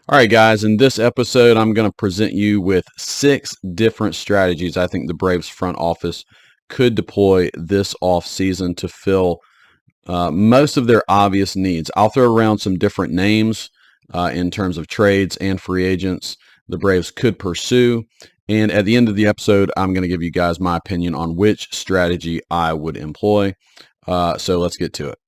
All right, guys, in this episode, I'm going to present you with 6 different strategies I think the Braves front office could deploy this offseason to fill most of their obvious needs. I'll throw around some different names in terms of trades and free agents the Braves could pursue. And at the end of the episode, I'm going to give you guys my opinion on which strategy I would employ. So let's get to it.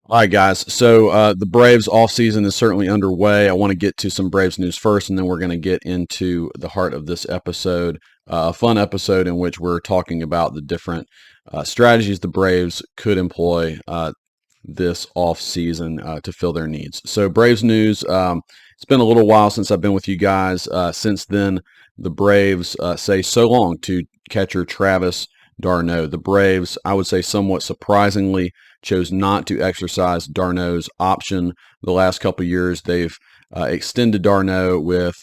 All right, guys. So the Braves offseason is certainly underway. I want to get to some Braves news first, and then we're going to get into the heart of this episode, a fun episode in which we're talking about the different strategies the Braves could employ this offseason to fill their needs. So Braves news, it's been a little while since I've been with you guys. Since then, the Braves say so long to catcher Travis d'Arnaud. The Braves, I would say somewhat surprisingly, chose not to exercise d'Arnaud's option the last couple of years. They've extended d'Arnaud with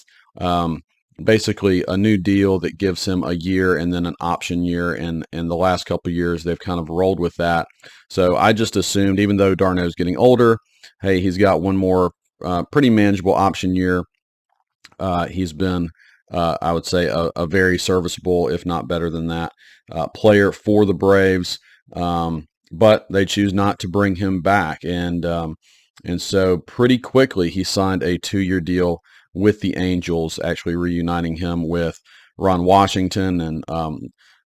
basically a new deal that gives him a year and then an option year. And in the last couple of years, they've kind of rolled with that. So I just assumed, even though d'Arnaud's getting older, hey, he's got one more pretty manageable option year. He's been, I would say, a very serviceable, if not better than that, player for the Braves. But they choose not to bring him back. And so pretty quickly he signed a 2-year deal with the Angels, actually reuniting him with Ron Washington. And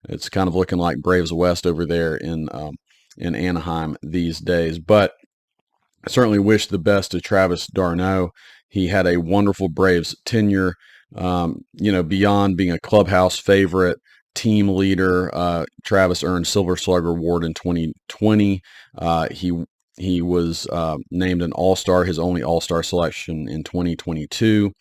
it's kind of looking like Braves West over there in Anaheim these days. But I certainly wish the best to Travis d'Arnaud. He had a wonderful Braves tenure, beyond being a clubhouse favorite, team leader. Travis earned Silver Slugger Award in 2020. He was named an All-Star, his only All-Star selection in 2022.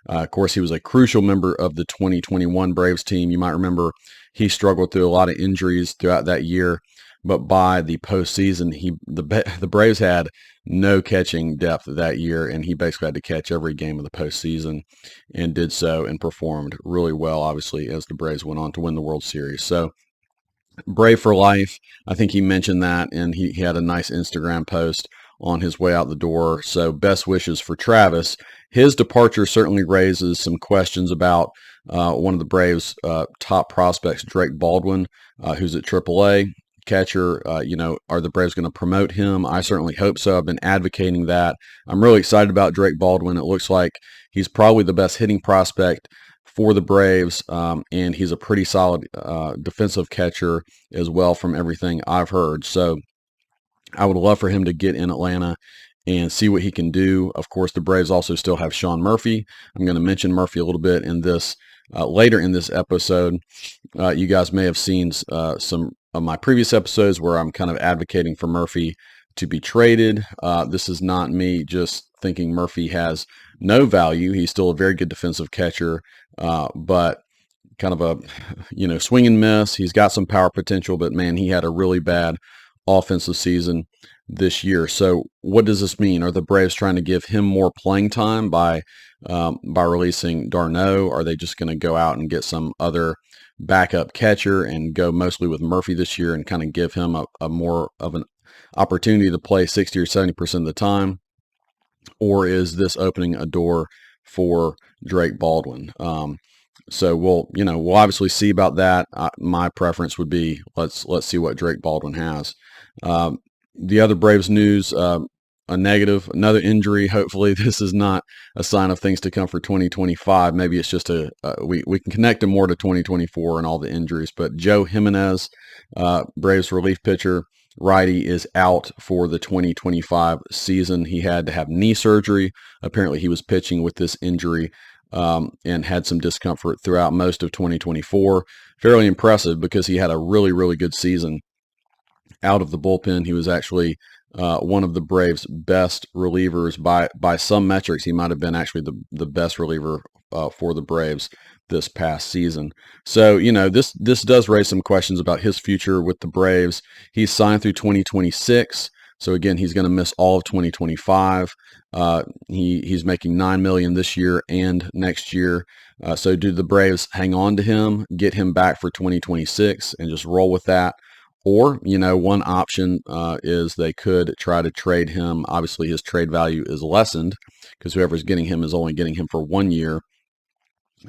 Of course, he was a crucial member of the 2021 Braves team. You might remember he struggled through a lot of injuries throughout that year, but by the postseason, the Braves had no catching depth that year, and he basically had to catch every game of the postseason and did so and performed really well, obviously, as the Braves went on to win the World Series. So Brave for life. I think he mentioned that, and he had a nice Instagram post on his way out the door. So best wishes for Travis. His departure certainly raises some questions about one of the Braves' top prospects, Drake Baldwin, who's at AAA. Catcher, are the Braves going to promote him? I certainly hope so. I've been advocating that. I'm really excited about Drake Baldwin. It looks like he's probably the best hitting prospect for the Braves, and he's a pretty solid defensive catcher as well from everything I've heard. So I would love for him to get in Atlanta and see what he can do. Of course, the Braves also still have Sean Murphy. I'm going to mention Murphy a little bit in this later in this episode. You guys may have seen some of my previous episodes where I'm kind of advocating for Murphy to be traded. This is not me just thinking Murphy has no value. He's still a very good defensive catcher, but kind of a, swing and miss. He's got some power potential, but man, he had a really bad offensive season this year. So what does this mean? Are the Braves trying to give him more playing time by releasing d'Arnaud? Are they just going to go out and get some other backup catcher and go mostly with Murphy this year and kind of give him a more of an opportunity to play 60 or 70% of the time? Or is this opening a door for Drake Baldwin? So we'll obviously see about that. My preference would be let's see what Drake Baldwin has. The other Braves news, a negative, another injury. Hopefully this is not a sign of things to come for 2025. Maybe it's just we can connect him more to 2024 and all the injuries. But Joe Jimenez, Braves relief pitcher, righty, is out for the 2025 season. He had to have knee surgery. Apparently he was pitching with this injury and had some discomfort throughout most of 2024. Fairly impressive because he had a really, really good season out of the bullpen. He was actually one of the Braves' best relievers by some metrics. He might have been actually the best reliever for the Braves this past season. So, this does raise some questions about his future with the Braves. He's signed through 2026. So again, he's going to miss all of 2025. He's making $9 million this year and next year. So do the Braves hang on to him, get him back for 2026, and just roll with that? Or, one option is they could try to trade him. Obviously, his trade value is lessened because whoever's getting him is only getting him for 1 year.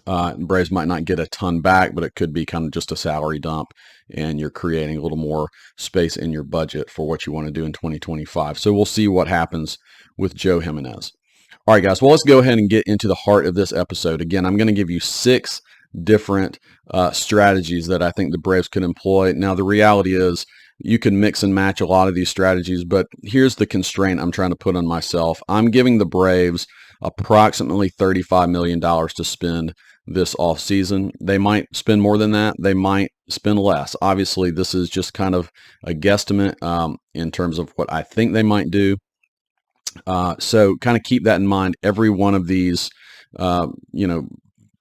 Braves might not get a ton back, but it could be kind of just a salary dump, and you're creating a little more space in your budget for what you want to do in 2025. So we'll see what happens with Joe Jimenez. All right, guys. Well, let's go ahead and get into the heart of this episode. Again, I'm going to give you 6 different strategies that I think the Braves could employ. Now, the reality is you can mix and match a lot of these strategies, but here's the constraint I'm trying to put on myself. I'm giving the Braves approximately $35 million to spend this offseason. They might spend more than that. They might spend less. Obviously, this is just kind of a guesstimate in terms of what I think they might do. So kind of keep that in mind. Every one of these,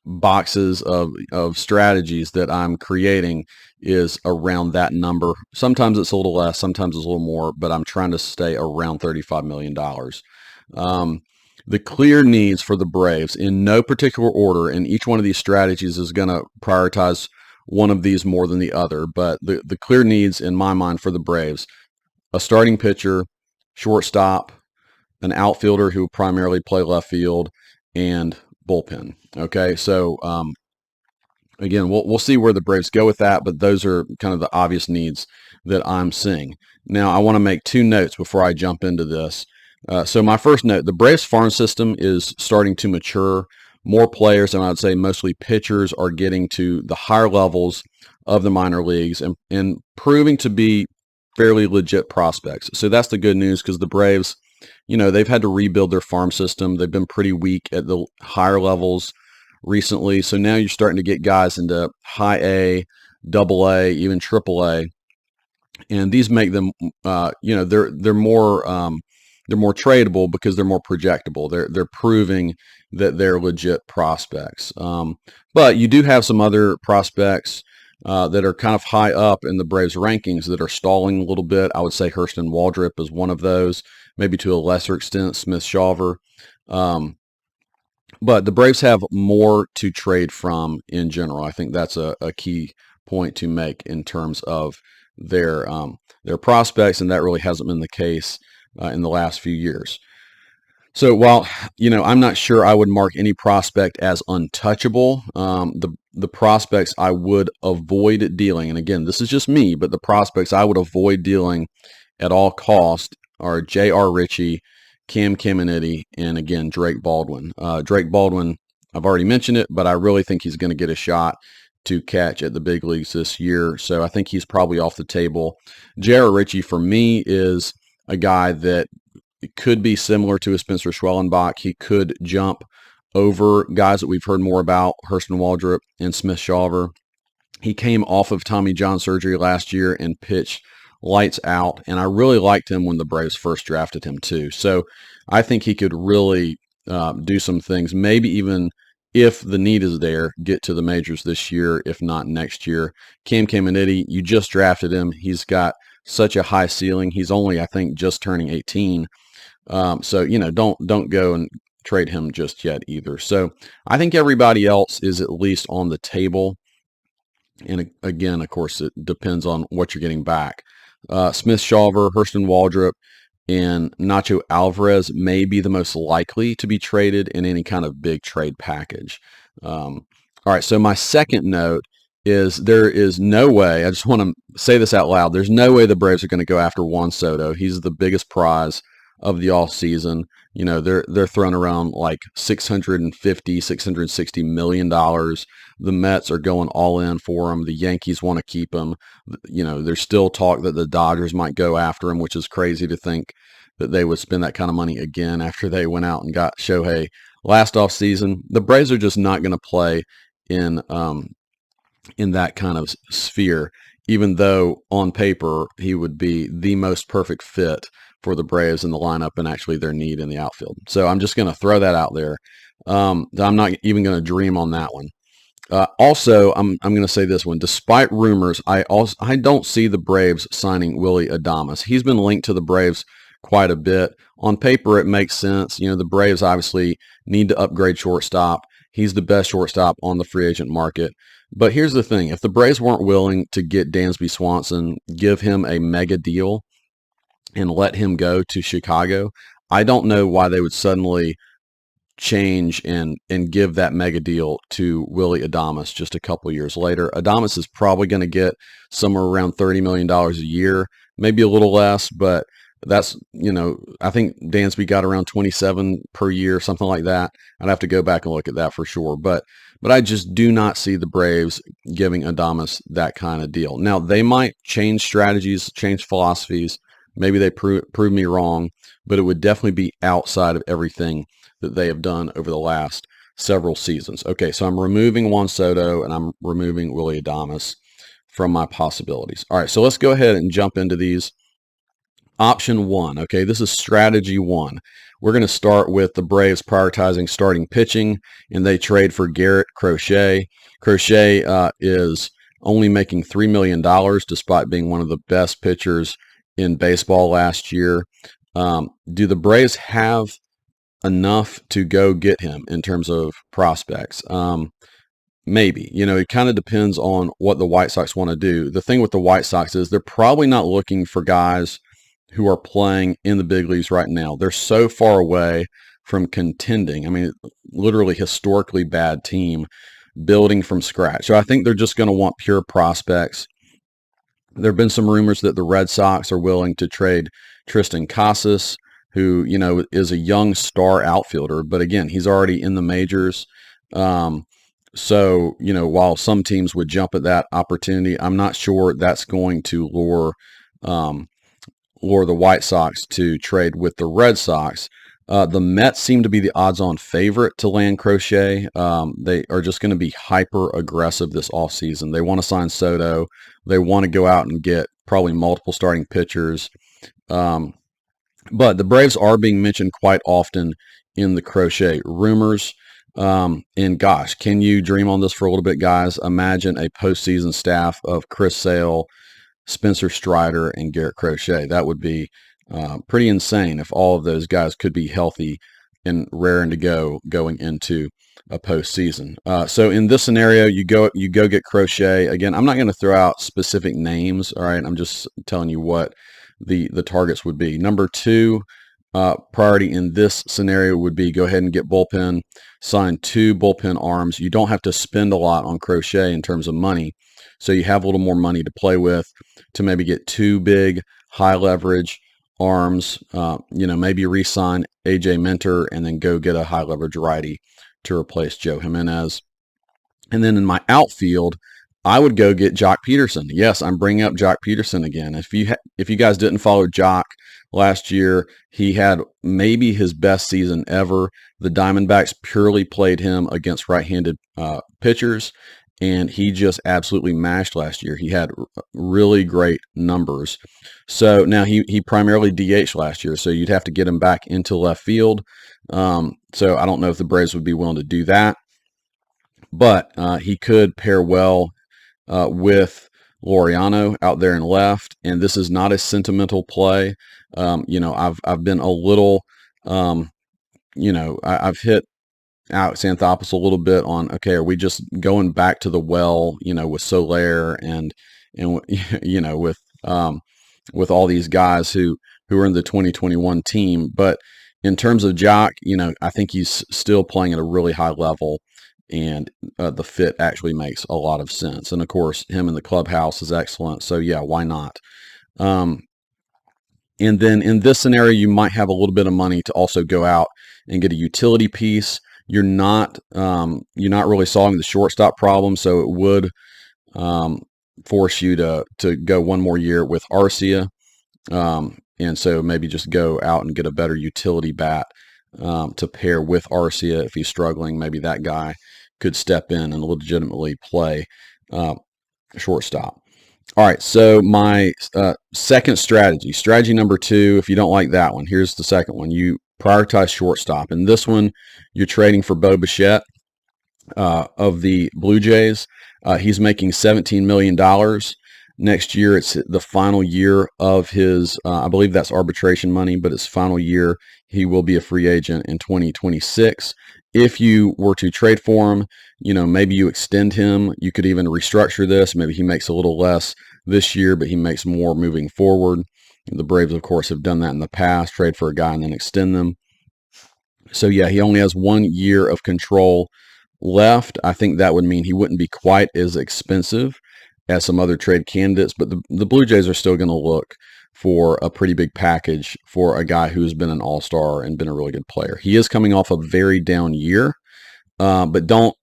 boxes of strategies that I'm creating is around that number. Sometimes it's a little less, sometimes it's a little more, but I'm trying to stay around $35 million. The clear needs for the Braves in no particular order, and each one of these strategies is going to prioritize one of these more than the other, but the clear needs in my mind for the Braves: a starting pitcher, shortstop, an outfielder who primarily play left field, and bullpen. Okay, so again, we'll see where the Braves go with that, but those are kind of the obvious needs that I'm seeing. Now, I want to make 2 notes before I jump into this. So my first note, the Braves farm system is starting to mature. More players, and I would say mostly pitchers, are getting to the higher levels of the minor leagues and proving to be fairly legit prospects. So that's the good news, because the Braves, they've had to rebuild their farm system. They've been pretty weak at the higher levels recently. So now you're starting to get guys into high A, double A, even triple A. And these make them, they're more tradable because they're more projectable. They're proving that they're legit prospects. But you do have some other prospects that are kind of high up in the Braves rankings that are stalling a little bit. I would say Hurston Waldrop is one of those, maybe to a lesser extent Smith Shawver. But the Braves have more to trade from in general. I think that's a key point to make in terms of their prospects, and that really hasn't been the case in the last few years. So while, I'm not sure I would mark any prospect as untouchable, the prospects I would avoid dealing, and again, this is just me, but the prospects I would avoid dealing at all cost are J.R. Ritchie, Cam Caminiti, and again, Drake Baldwin. Drake Baldwin, I've already mentioned it, but I really think he's going to get a shot to catch at the big leagues this year, so I think he's probably off the table. J.R. Ritchie, for me, is a guy that could be similar to a Spencer Schwellenbach. He could jump over guys that we've heard more about, Hurston Waldrop and Smith Shawver. He came off of Tommy John surgery last year and pitched lights out, and I really liked him when the Braves first drafted him too. So I think he could really do some things, maybe even, if the need is there, get to the majors this year, if not next year. Cam Caminiti, you just drafted him. He's got such a high ceiling. He's only, I think, just turning 18. So, don't go and trade him just yet either. So I think everybody else is at least on the table. And again, of course, it depends on what you're getting back. Smith Shawver, Hurston Waldrop, and Nacho Alvarez may be the most likely to be traded in any kind of big trade package. All right, so my second note is there is no way, I just want to say this out loud, there's no way the Braves are going to go after Juan Soto. He's the biggest prize of the offseason. They're throwing around like $650, $660 million. The Mets are going all in for him. The Yankees want to keep him. There's still talk that the Dodgers might go after him, which is crazy to think that they would spend that kind of money again after they went out and got Shohei last offseason. The Braves are just not going to play in that kind of sphere, even though on paper he would be the most perfect fit for the Braves in the lineup and actually their need in the outfield. So I'm just going to throw that out there. I'm not even going to dream on that one. Also, I'm going to say this one. Despite rumors, I don't see the Braves signing Willy Adames. He's been linked to the Braves quite a bit. On paper, it makes sense. The Braves obviously need to upgrade shortstop. He's the best shortstop on the free agent market. But here's the thing. If the Braves weren't willing to get Dansby Swanson, give him a mega deal, and let him go to Chicago, I don't know why they would suddenly change and give that mega deal to Willy Adames just a couple years later. Adames is probably going to get somewhere around $30 million a year, maybe a little less, but that's, I think Dansby got around 27 per year, something like that. I'd have to go back and look at that for sure. But I just do not see the Braves giving Adames that kind of deal. Now, they might change strategies, change philosophies. Maybe they prove me wrong, but it would definitely be outside of everything that they have done over the last several seasons. Okay, so I'm removing Juan Soto and I'm removing Willy Adames from my possibilities. All right, so let's go ahead and jump into these. Option one, okay, this is strategy one. We're going to start with the Braves prioritizing starting pitching, and they trade for Garrett Crochet. Crochet is only making $3 million despite being one of the best pitchers in baseball last year. Do the Braves have enough to go get him in terms of prospects? Maybe. It kind of depends on what the White Sox want to do. The thing with the White Sox is they're probably not looking for guys who are playing in the big leagues right now. They're so far away from contending. I mean, literally historically bad team building from scratch. So I think they're just going to want pure prospects. There have been some rumors that the Red Sox are willing to trade Tristan Casas, who, is a young star outfielder. But again, he's already in the majors. So, while some teams would jump at that opportunity, I'm not sure that's going to lure the White Sox to trade with the Red Sox. The Mets seem to be the odds-on favorite to land Crochet. They are just going to be hyper-aggressive this offseason. They want to sign Soto. They want to go out and get probably multiple starting pitchers. But the Braves are being mentioned quite often in the Crochet rumors. And gosh, can you dream on this for a little bit, guys? Imagine a postseason staff of Chris Sale, Spencer Strider, and Garrett Crochet. That would be pretty insane if all of those guys could be healthy and raring to go going into a postseason. So in this scenario, you go get Crochet. Again, I'm not going to throw out specific names. All right, I'm just telling you what the targets would be. Number two priority in this scenario would be go ahead and get bullpen, sign 2 bullpen arms. You don't have to spend a lot on Crochet in terms of money, so you have a little more money to play with to maybe get 2 big high leverage arms. Maybe re-sign AJ Minter and then go get a high leverage righty to replace Joe Jimenez. And then in my outfield, I would go get Jock Peterson. Yes, I'm bringing up Jock Peterson again. If you guys didn't follow Jock last year, he had maybe his best season ever. The Diamondbacks purely played him against right-handed pitchers, and he just absolutely mashed last year. He had really great numbers. So now he primarily DH last year, so you'd have to get him back into left field. So I don't know if the Braves would be willing to do that, but he could pair well with Laureano out there in left, and this is not a sentimental play. I've been a little, I've hit Alex Anthopoulos a little bit on, okay, are we just going back to the well, with Soler and with all these guys who are in the 2021 team. But in terms of Jock, I think he's still playing at a really high level, and the fit actually makes a lot of sense. And of course, him in the clubhouse is excellent. So yeah, why not? And then in this scenario, you might have a little bit of money to also go out and get a utility piece. You're not really solving the shortstop problem, so it would force you to go one more year with Arcia, and so maybe just go out and get a better utility bat to pair with Arcia if he's struggling. Maybe that guy could step in and legitimately play shortstop. All right, so my second strategy number 2, if you don't like that one, here's the second one. You prioritize shortstop. And this one, you're trading for Bo Bichette of the Blue Jays. He's making $17 million. Next year, it's the final year of his, I believe that's arbitration money, but it's final year. He will be a free agent in 2026. If you were to trade for him, maybe you extend him. You could even restructure this. Maybe he makes a little less this year, but he makes more moving forward. The Braves, of course, have done that in the past, trade for a guy and then extend them. So, yeah, he only has 1 year of control left. I think that would mean he wouldn't be quite as expensive as some other trade candidates, but the Blue Jays are still going to look for a pretty big package for a guy who's been an all-star and been a really good player. He is coming off a very down year, but don't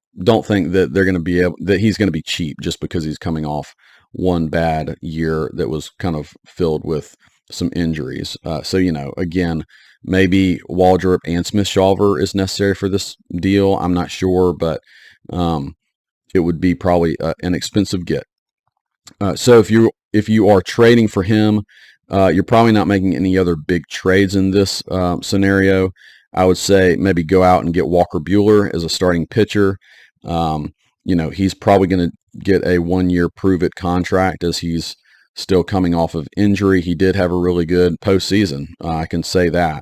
think that they're going to be that he's going to be cheap just because he's coming off one bad year that was kind of filled with some injuries. So, again, maybe Waldrop and Smith-Shawver is necessary for this deal. I'm not sure, but it would be probably an expensive get. So if you are trading for him, you're probably not making any other big trades in this scenario. I would say maybe go out and get Walker Buehler as a starting pitcher. He's probably going to get a 1-year prove-it contract as he's still coming off of injury. He did have a really good postseason. I can say that.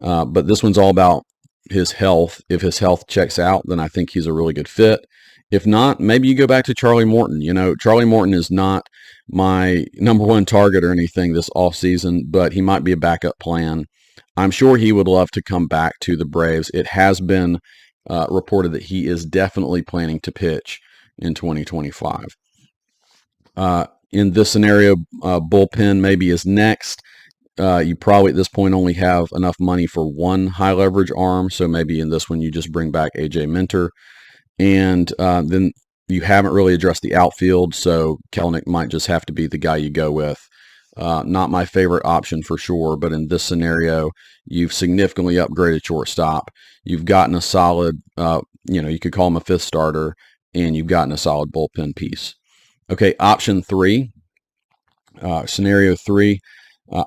But this one's all about his health. If his health checks out, then I think he's a really good fit. If not, maybe you go back to Charlie Morton. Charlie Morton is not my number one target or anything this offseason, but he might be a backup plan. I'm sure he would love to come back to the Braves. It has been reported that he is definitely planning to pitch in 2025. In this scenario, bullpen maybe is next. You probably at this point only have enough money for one high leverage arm, so maybe in this one you just bring back AJ Minter. And then you haven't really addressed the outfield, so Kelenic might just have to be the guy you go with. Not my favorite option for sure, but in this scenario, you've significantly upgraded shortstop. You've gotten a solid, you could call him a fifth starter, and you've gotten a solid bullpen piece. Okay, option 3, scenario 3,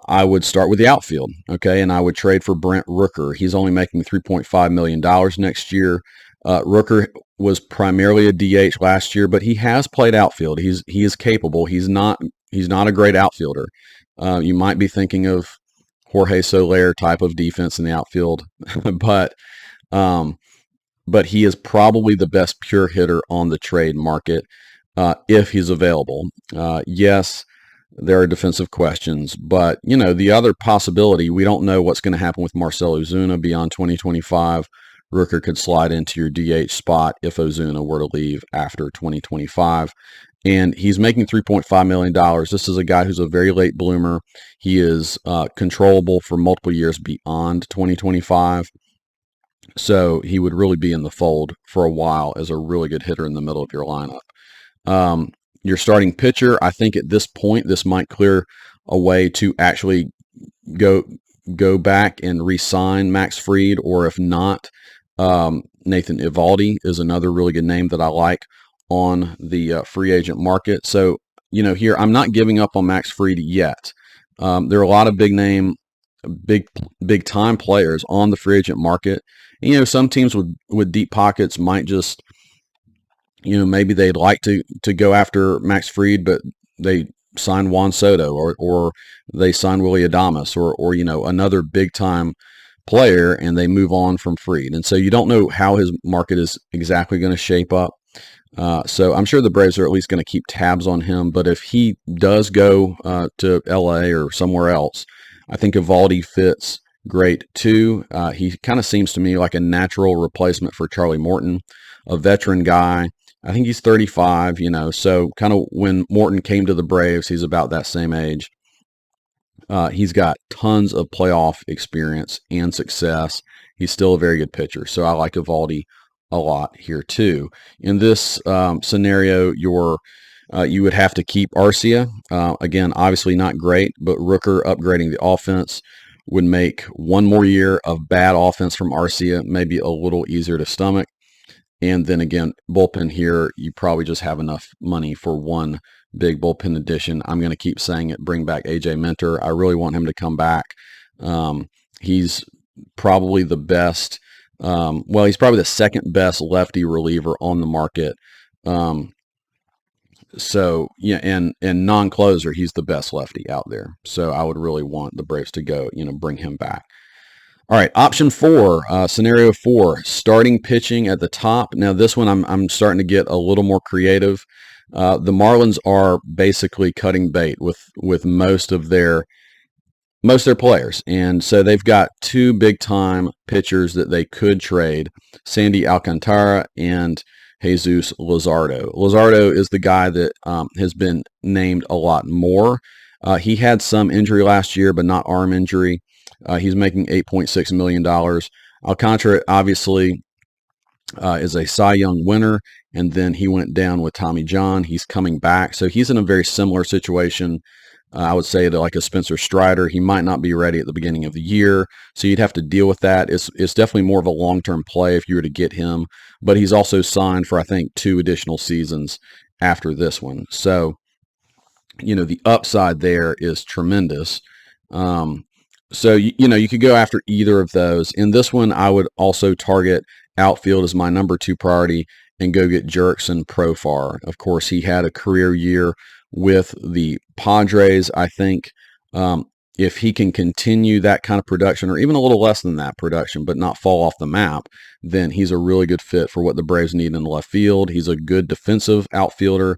I would start with the outfield, okay, and I would trade for Brent Rooker. He's only making $3.5 million next year. Rooker was primarily a DH last year, but he has played outfield. He is capable. He's not a great outfielder. You might be thinking of Jorge Soler type of defense in the outfield, but he is probably the best pure hitter on the trade market if he's available. Yes, there are defensive questions, but the other possibility, we don't know what's going to happen with Marcell Ozuna beyond 2025. Rooker could slide into your DH spot if Ozuna were to leave after 2025. And he's making $3.5 million. This is a guy who's a very late bloomer. He is controllable for multiple years beyond 2025. So he would really be in the fold for a while as a really good hitter in the middle of your lineup. Your starting pitcher, I think at this point, this might clear a way to actually go back and re-sign Max Fried, or if not, Nathan Eovaldi is another really good name that I like on the free agent market. So, here I'm not giving up on Max Fried yet. There are a lot of big time players on the free agent market. And, some teams with deep pockets might just, maybe they'd like to go after Max Fried, but they sign Juan Soto or they sign Willy Adames or another big time player, and they move on from Fried. And so you don't know how his market is exactly going to shape up. So I'm sure the Braves are at least going to keep tabs on him. But if he does go to LA or somewhere else, I think Eovaldi fits great too. He kind of seems to me like a natural replacement for Charlie Morton, a veteran guy. I think he's 35, so kind of when Morton came to the Braves, he's about that same age. He's got tons of playoff experience and success. He's still a very good pitcher, so I like Eovaldi a lot here too. In this scenario, you would have to keep Arcia. Again, obviously not great, but Rooker upgrading the offense would make one more year of bad offense from Arcia maybe a little easier to stomach. And then again, bullpen here, you probably just have enough money for one big bullpen addition. I'm going to keep saying it. Bring back AJ Minter. I really want him to come back. He's probably the best. He's probably the second best lefty reliever on the market. So yeah, and non-closer, he's the best lefty out there. So I would really want the Braves to go, bring him back. All right, option four, scenario four, starting pitching at the top. Now this one, I'm starting to get a little more creative. The Marlins are basically cutting bait with most of their players, and so they've got two big time pitchers that they could trade: Sandy Alcantara and Jesus Luzardo. Luzardo is the guy that has been named a lot more. He had some injury last year, but not arm injury. He's making $8.6 million. Alcantara obviously is a Cy Young winner, and then he went down with Tommy John. He's coming back, so he's in a very similar situation. I would say to like a Spencer Strider. He might not be ready at the beginning of the year, so you'd have to deal with that. It's definitely more of a long-term play if you were to get him, but he's also signed for, I think, 2 additional seasons after this one. So, the upside there is tremendous. So, you could go after either of those. In this one, I would also target outfield as my number 2 priority and go get Jurickson Profar. Of course, he had a career year with the Padres. I think if he can continue that kind of production, or even a little less than that production, but not fall off the map, then he's a really good fit for what the Braves need in left field. He's a good defensive outfielder.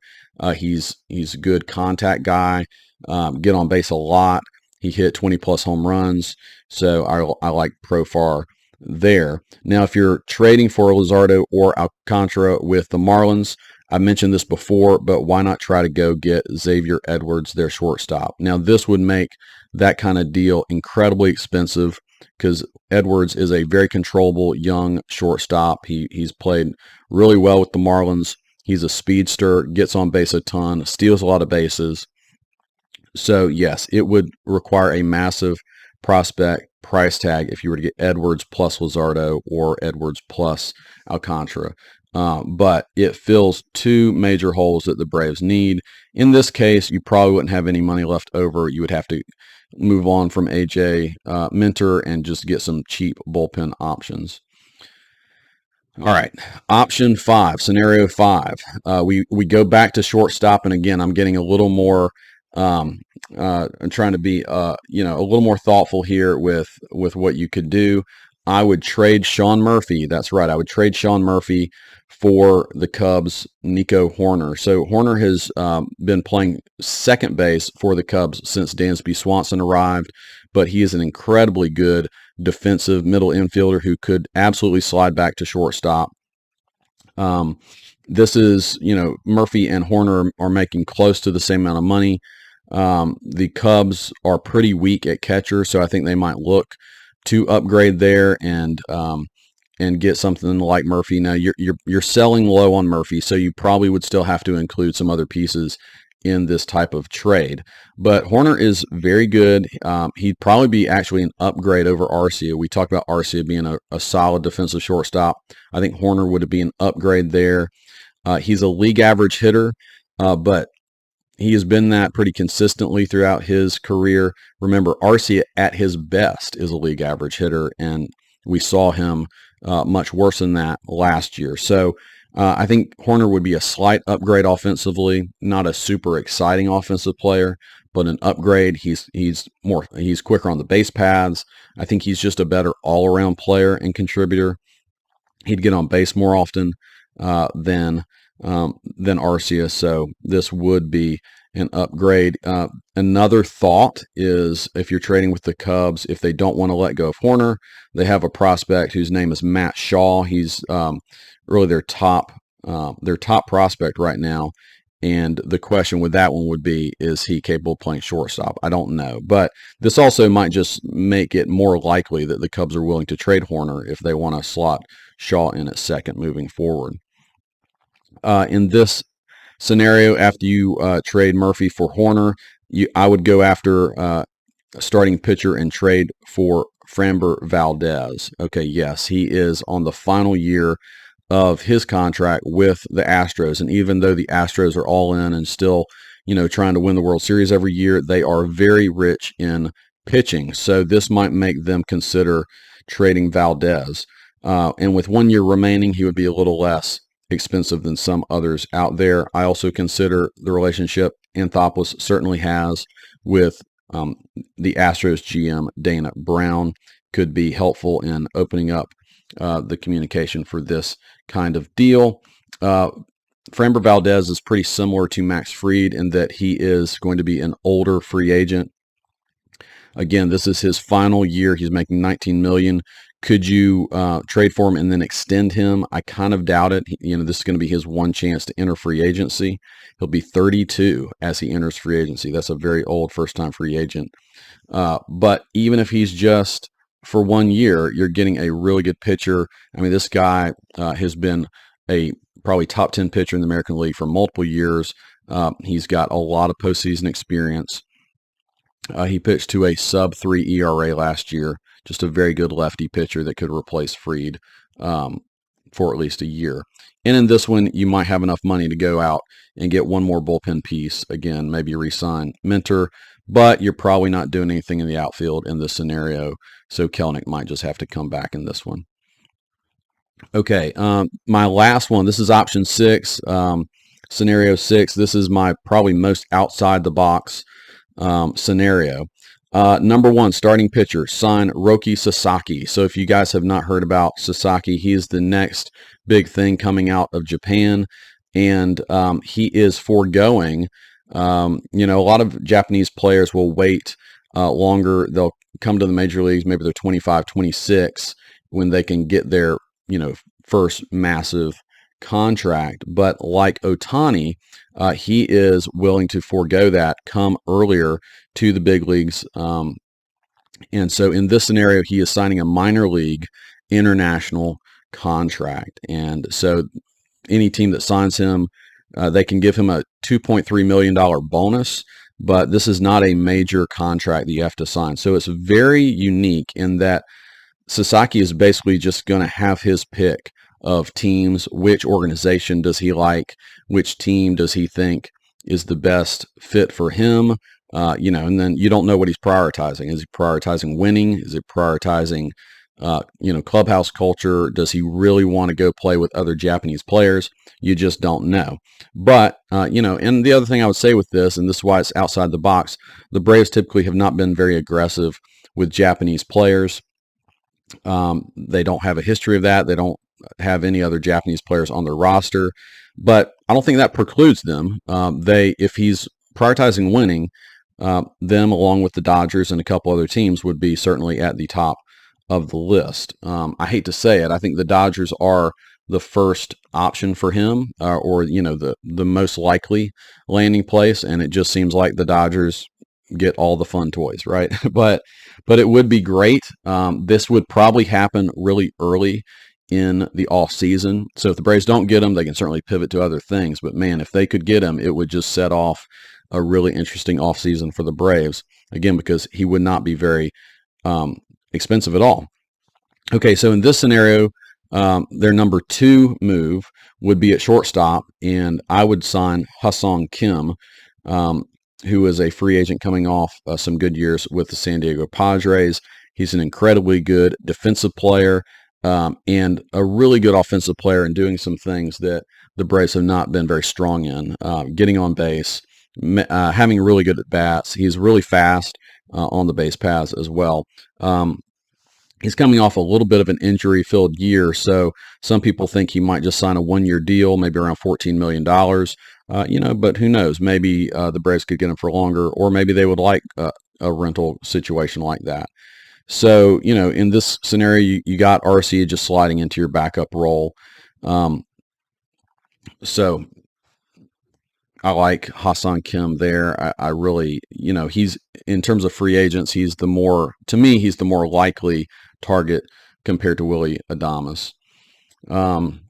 He's a good contact guy, get on base a lot. He hit 20-plus home runs, so I like Profar there. Now, if you're trading for Luzardo or Alcantara with the Marlins, I mentioned this before, but why not try to go get Xavier Edwards, their shortstop? Now, this would make that kind of deal incredibly expensive because Edwards is a very controllable young shortstop. He's played really well with the Marlins. He's a speedster, gets on base a ton, steals a lot of bases. So, yes, it would require a massive prospect price tag if you were to get Edwards plus Luzardo or Edwards plus Alcantara. But it fills 2 major holes that the Braves need. In this case, you probably wouldn't have any money left over. You would have to move on from AJ Minter and just get some cheap bullpen options. All right, option 5, scenario 5. We go back to shortstop, and again, I'm getting a little more. I'm trying to be, a little more thoughtful here with what you could do. I would trade Sean Murphy. That's right. I would trade Sean Murphy for the Cubs' Nico Hoerner. So Hoerner has been playing second base for the Cubs since Dansby Swanson arrived, but he is an incredibly good defensive middle infielder who could absolutely slide back to shortstop. This is, Murphy and Hoerner are making close to the same amount of money. The Cubs are pretty weak at catcher, so I think they might look to upgrade there and get something like Murphy. Now you're selling low on Murphy, so you probably would still have to include some other pieces in this type of trade. But Hoerner is very good. He'd probably be actually an upgrade over Arcia. We talked about Arcia being a solid defensive shortstop. I think Hoerner would be an upgrade there. He's a league average hitter, but he has been that pretty consistently throughout his career. Remember, Arcia at his best is a league average hitter, and we saw him much worse than that last year. So I think Hoerner would be a slight upgrade offensively, not a super exciting offensive player, but an upgrade. He's quicker on the base paths. I think he's just a better all-around player and contributor. He'd get on base more often than Arcia, so this would be an upgrade. Another thought is if you're trading with the Cubs, if they don't want to let go of Hoerner, they have a prospect whose name is Matt Shaw. He's really their top prospect right now. And the question with that one would be, is he capable of playing shortstop? I don't know. But this also might just make it more likely that the Cubs are willing to trade Hoerner if they want to slot Shaw in at second moving forward. In this scenario, after you trade Murphy for Hoerner, I would go after a starting pitcher and trade for Framber Valdez. Okay, yes, he is on the final year of his contract with the Astros, and even though the Astros are all in and still, trying to win the World Series every year, they are very rich in pitching. So this might make them consider trading Valdez. And with 1 year remaining, he would be a little less expensive than some others out there. I also consider the relationship Anthopoulos certainly has with the Astros GM, Dana Brown, could be helpful in opening up the communication for this kind of deal. Framber Valdez is pretty similar to Max Fried in that he is going to be an older free agent. Again, this is his final year. He's making $19 million. Could you trade for him and then extend him? I kind of doubt it. This is going to be his one chance to enter free agency. He'll be 32 as he enters free agency. That's a very old first-time free agent. But even if he's just for 1 year, you're getting a really good pitcher. I mean, this guy has been a probably top 10 pitcher in the American League for multiple years. He's got a lot of postseason experience. He pitched to a sub-3 ERA last year. Just a very good lefty pitcher that could replace Fried for at least a year. And in this one, you might have enough money to go out and get one more bullpen piece. Again, maybe re-sign Minter, but you're probably not doing anything in the outfield in this scenario, so Kelenic might just have to come back in this one. Okay, my last one, this is option 6, scenario 6. This is my probably most outside-the-box scenario. Number 1, starting pitcher, sign Roki Sasaki. So if you guys have not heard about Sasaki, he is the next big thing coming out of Japan, and he is foregoing. A lot of Japanese players will wait longer. They'll come to the major leagues, maybe they're 25, 26, when they can get their first massive contract. But like Ohtani, he is willing to forego that, come earlier to the big leagues. And so in this scenario, he is signing a minor league international contract. And so any team that signs him, they can give him a $2.3 million bonus, but this is not a major contract that you have to sign. So it's very unique in that Sasaki is basically just going to have his pick of teams. Which organization does he like? Which team does he think is the best fit for him? And then you don't know what he's prioritizing. Is he prioritizing winning? Is he prioritizing, clubhouse culture? Does he really want to go play with other Japanese players? You just don't know. But, and the other thing I would say with this, and this is why it's outside the box, the Braves typically have not been very aggressive with Japanese players. They don't have a history of that. They don't have any other Japanese players on their roster, but I don't think that precludes them. If he's prioritizing winning, them along with the Dodgers and a couple other teams would be certainly at the top of the list. I hate to say it. I think the Dodgers are the first option for him, or the most likely landing place, and it just seems like the Dodgers get all the fun toys, right? but it would be great. This would probably happen really early in the off season. So if the Braves don't get him, they can certainly pivot to other things. But man, if they could get him, it would just set off a really interesting off season for the Braves. Again, because he would not be very expensive at all. Okay, so in this scenario, their number 2 move would be at shortstop, and I would sign Ha-Seong Kim, who is a free agent coming off some good years with the San Diego Padres. He's an incredibly good defensive player. And a really good offensive player, and doing some things that the Braves have not been very strong in, getting on base, having really good at bats. He's really fast on the base paths as well. He's coming off a little bit of an injury-filled year, so some people think he might just sign a 1-year deal, maybe around $14 million. But who knows? Maybe the Braves could get him for longer, or maybe they would like a rental situation like that. So, in this scenario, you got Arcia just sliding into your backup role. So I like Ha-Seong Kim there. I really, he's, in terms of free agents, he's the more likely target compared to Willy Adames. And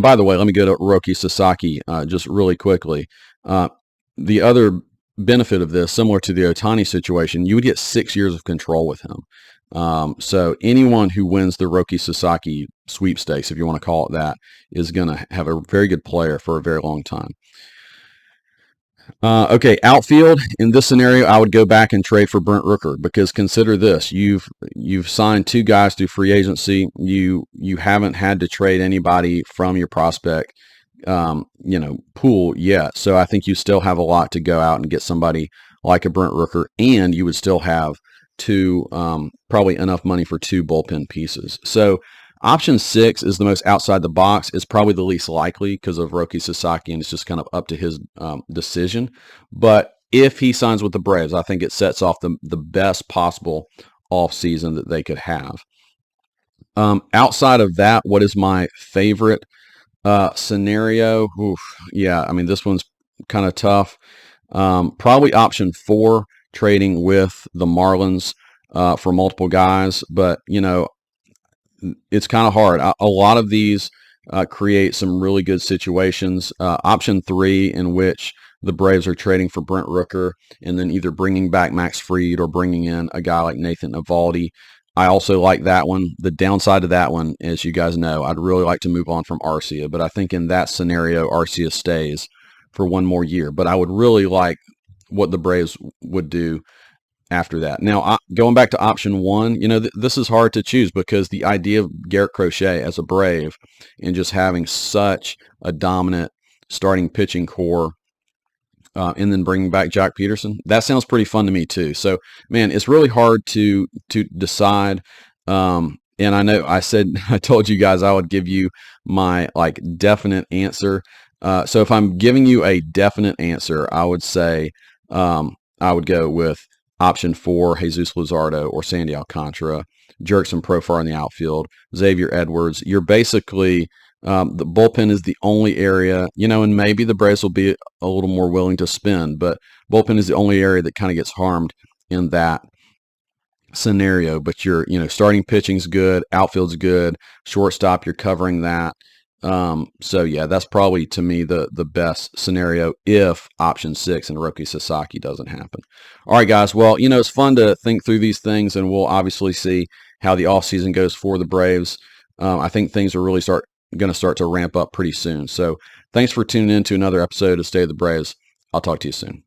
by the way, let me go to Roki Sasaki just really quickly. The other benefit of this, similar to the Ohtani situation, you would get 6 years of control with him. So anyone who wins the Roki Sasaki sweepstakes, if you want to call it that, is going to have a very good player for a very long time. Okay, outfield. In this scenario, I would go back and trade for Brent Rooker because consider this: you've signed two guys through free agency. You haven't had to trade anybody from your prospect, pool yet. So I think you still have a lot to go out and get somebody like a Brent Rooker, and you would still have two, probably enough money for two bullpen pieces. So option six is the most outside the box. It's probably the least likely because of Roki Sasaki, and it's just kind of up to his decision. But if he signs with the Braves, I think it sets off the best possible offseason that they could have. Outside of that, what is my favorite scenario? Oof, yeah, I mean, this one's kind of tough. Probably option four, trading with the Marlins for multiple guys. But, it's kind of hard. A lot of these create some really good situations. Option three, in which the Braves are trading for Brent Rooker and then either bringing back Max Fried or bringing in a guy like Nathan Eovaldi. I also like that one. The downside to that one, as you guys know, I'd really like to move on from Arcia, but I think in that scenario, Arcia stays for one more year. But I would really like what the Braves would do after that. Now, going back to option one, this is hard to choose because the idea of Garrett Crochet as a Brave and just having such a dominant starting pitching core, and then bringing back Jack Peterson, that sounds pretty fun to me too. So, man, it's really hard to decide. And I know I told you guys I would give you my like definite answer. So if I'm giving you a definite answer, I would say I would go with option four, Jesus Luzardo or Sandy Alcantara, Jerkson Profar in the outfield, Xavier Edwards. You're basically the bullpen is the only area, and maybe the Braves will be a little more willing to spend, but bullpen is the only area that kind of gets harmed in that scenario. But starting pitching's good, outfield's good, shortstop, you're covering that. So yeah, that's probably to me the best scenario if option six and Roki Sasaki doesn't happen. All right, guys. Well, it's fun to think through these things, and we'll obviously see how the offseason goes for the Braves. I think things are really going to start to ramp up pretty soon. So thanks for tuning in to another episode of Stay of the Braves. I'll talk to you soon.